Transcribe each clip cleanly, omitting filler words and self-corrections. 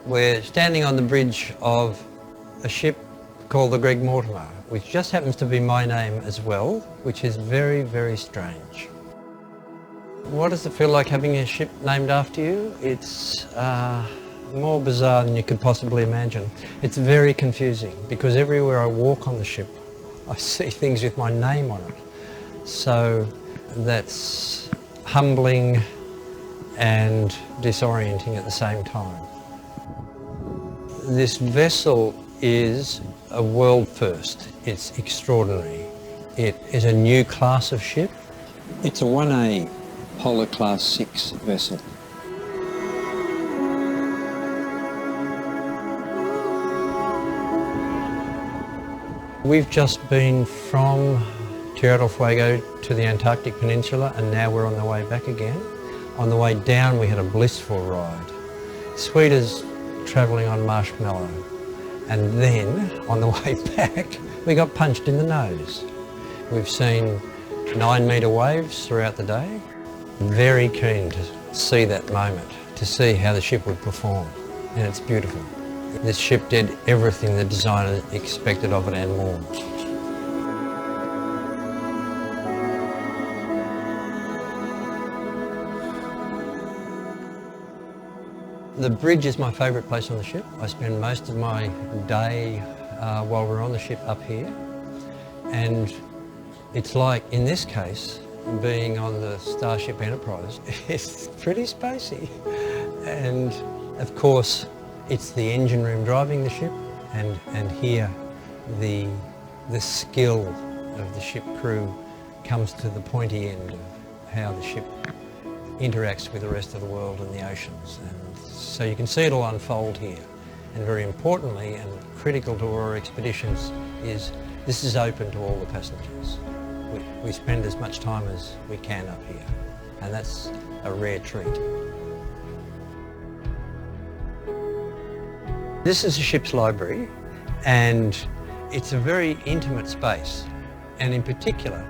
We're standing on the bridge of a ship called the Greg Mortimer, which just happens to be my name as well, which is very, very strange. What does it feel like having a ship named after you? It's more bizarre than you could possibly imagine. It's very confusing because everywhere I walk on the ship, I see things with my name on it. So that's humbling and disorienting at the same time. This vessel is a world first. It's extraordinary. It is a new class of ship. It's a 1A Polar Class 6 vessel. We've just been from Tierra del Fuego to the Antarctic Peninsula, and now we're on the way back again. On the way down we had a blissful ride. Sweet as travelling on marshmallow. And then, on the way back, we got punched in the nose. We've seen 9-metre waves throughout the day. Very keen to see that moment, to see how the ship would perform, and it's beautiful. This ship did everything the designer expected of it and more. The bridge is my favourite place on the ship. I spend most of my day while we're on the ship up here, and it's like, in this case, being on the Starship Enterprise. It's pretty spacey, and of course it's the engine room driving the ship, and here the skill of the ship crew comes to the pointy end of how the ship interacts with the rest of the world and the oceans. And so you can see it all unfold here. And very importantly, and critical to our expeditions, is this is open to all the passengers. We spend as much time as we can up here, and that's a rare treat. This is a ship's library, and it's a very intimate space. And in particular,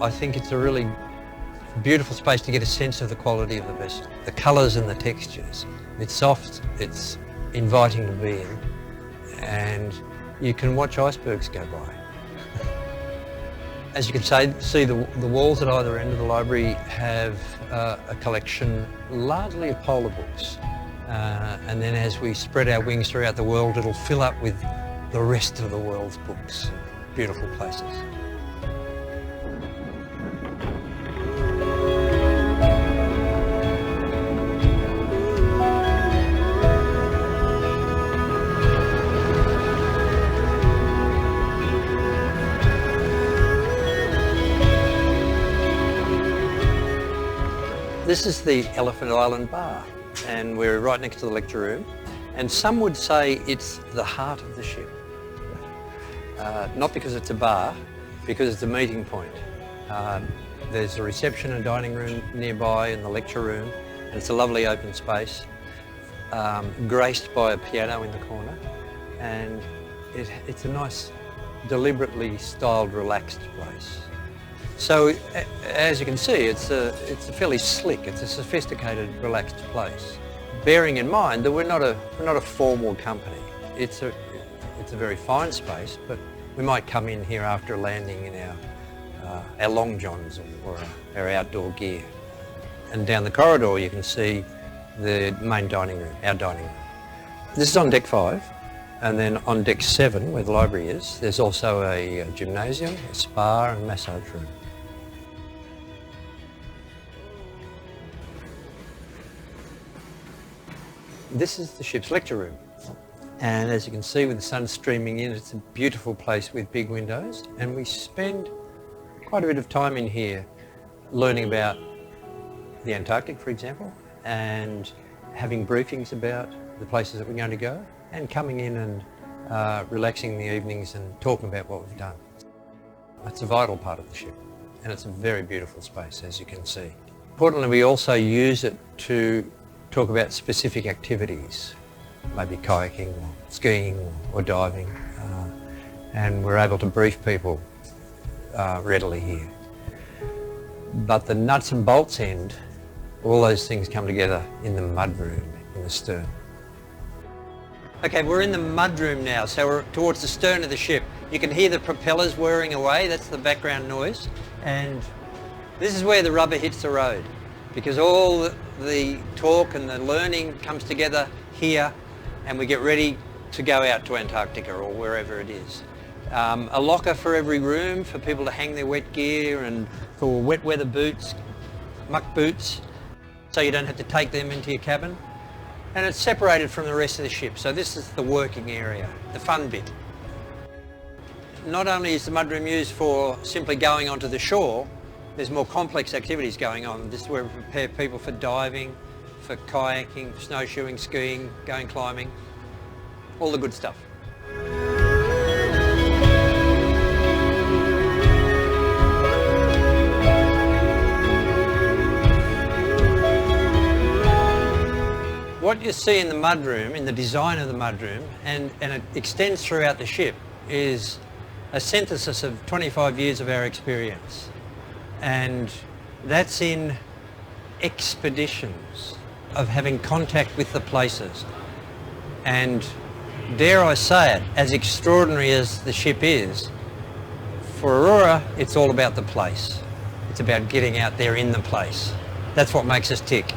I think it's a really beautiful space to get a sense of the quality of the vessel, the colours and the textures. It's soft, it's inviting to be in, and you can watch icebergs go by. As you can see, the walls at either end of the library have a collection largely of polar books. And then as we spread our wings throughout the world, it'll fill up with the rest of the world's books. Beautiful places. This is the Elephant Island Bar, and we're right next to the lecture room, and some would say it's the heart of the ship. Not because it's a bar, because it's a meeting point. There's a reception and dining room nearby in the lecture room, and it's a lovely open space, graced by a piano in the corner, and it's a nice, deliberately styled, relaxed place. So, as you can see, it's a fairly slick, it's a sophisticated, relaxed place. Bearing in mind that we're not a formal company. It's a very fine space, but we might come in here after a landing in our long johns or our outdoor gear. And down the corridor you can see the main dining room, our dining room. This is on deck 5, and then on deck 7, where the library is, there's also a gymnasium, a spa and massage room. This is the ship's lecture room, and as you can see, with the sun streaming in, it's a beautiful place with big windows, and we spend quite a bit of time in here learning about the Antarctic, for example, and having briefings about the places that we're going to go, and coming in and relaxing in the evenings and talking about what we've done. It's a vital part of the ship, and it's a very beautiful space, as you can see. Importantly, we also use it to talk about specific activities, maybe kayaking or skiing or diving, and we're able to brief people readily here. But the nuts and bolts end, all those things come together in the mud room in the stern. Okay, we're in the mudroom now, so we're towards the stern of the ship. You can hear the propellers whirring away, that's the background noise. And this is where the rubber hits the road, because all the talk and the learning comes together here, and we get ready to go out to Antarctica or wherever it is. A locker for every room for people to hang their wet gear, and for wet weather boots, muck boots, so you don't have to take them into your cabin. And it's separated from the rest of the ship, so this is the working area, the fun bit. Not only is the mudroom used for simply going onto the shore, there's more complex activities going on. This is where we prepare people for diving, for kayaking, snowshoeing, skiing, going climbing, all the good stuff. What you see in the mudroom, in the design of the mudroom, and it extends throughout the ship, is a synthesis of 25 years of our experience. And that's in expeditions of having contact with the places. And dare I say it, as extraordinary as the ship is, for Aurora, it's all about the place. It's about getting out there in the place. That's what makes us tick.